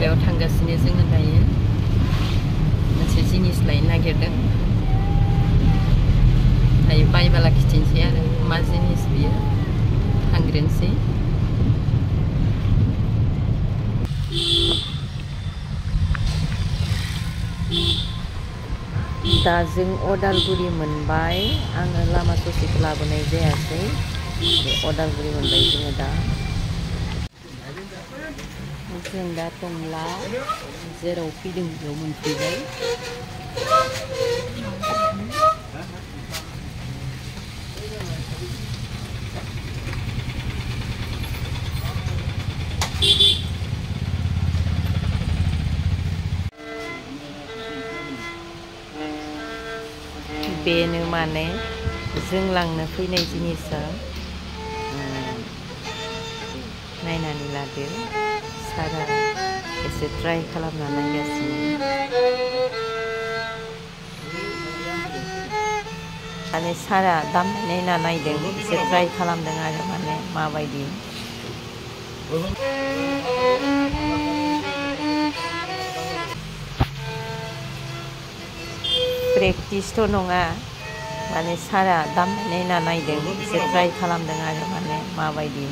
बेयाव थांगासिनो जोङो दायो मोनसे जिनिस लायनो नागिरदों दायो बायबाला खिथिनोसै आरो मा जिनिस बियो थांग्रोनोसै दा जों अदालगुरि मोनबाय आङो लामा ससेखौ लाबोनाय जायासै बे अदालगुरि मोनबाय जोङो दा जों दा टंला जेराव फैदों बेयाव मोनफैबाय बेनो माने जों लांनो फैनाय जिनिसा नायनानै लादो सारा एसे ट्राइ खालामना नायगासिनो माने सारा दामनाय नायना नायदों एसे ट्राइ खालामदों आरो माने माबायदि प्रेक्टिसथ' नङा माने सारा दामनाय नायना नायदों एसे ट्राइ खालामदों आरो माने माबायदि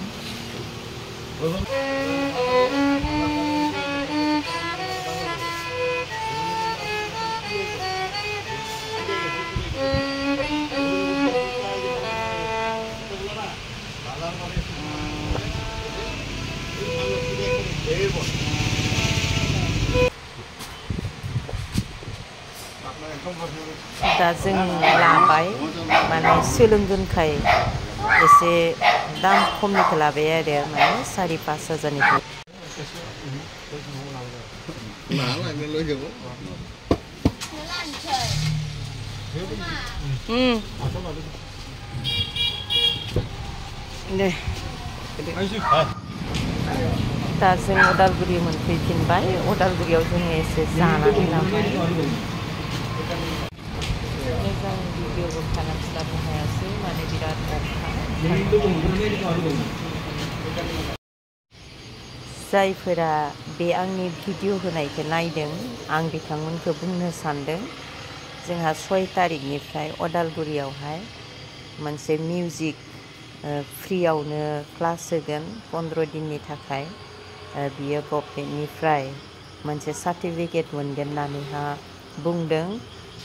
दा जों लाबाय माने सोलोंगोनखाय एसे दाम खमनिखौ लाबाय आरो माने 4-5 हाजारनिखौ दे दा जों अदालगुरि मोनफैफिनबाय अदालगुरियाव जोङो एसे जानानै लाबाय मोजां भिडिअबो खालामस्लाबनो हायासै माने बिराद जायफोरा बे आंनि भिडिअ होनायखौ नायदों आं बिथांमोनखौ बुंनो सानदों जोंहा 6 तारिखनिफ्राय अदालगुरियावहाय मोनसे मिउजिक फ्रियावनो क्लास होगोन 15 दिननि थाखाय बियो गभर्नमेन्टनिफ्राय मोनसे सार्टिफिकेट मोनगोन होननानैहा बुंदों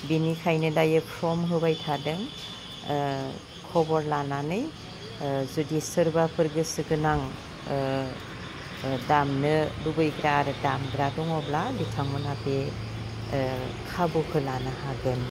बिनिखायनो दायो फर्म होबाय थादों खबर लानानै जुदि सोरबाफोर गोसो गोनां दामनो लुबैग्रा आरो दामग्रा दङब्ला बिथांमोना बे खाबुखौ लानो हागोन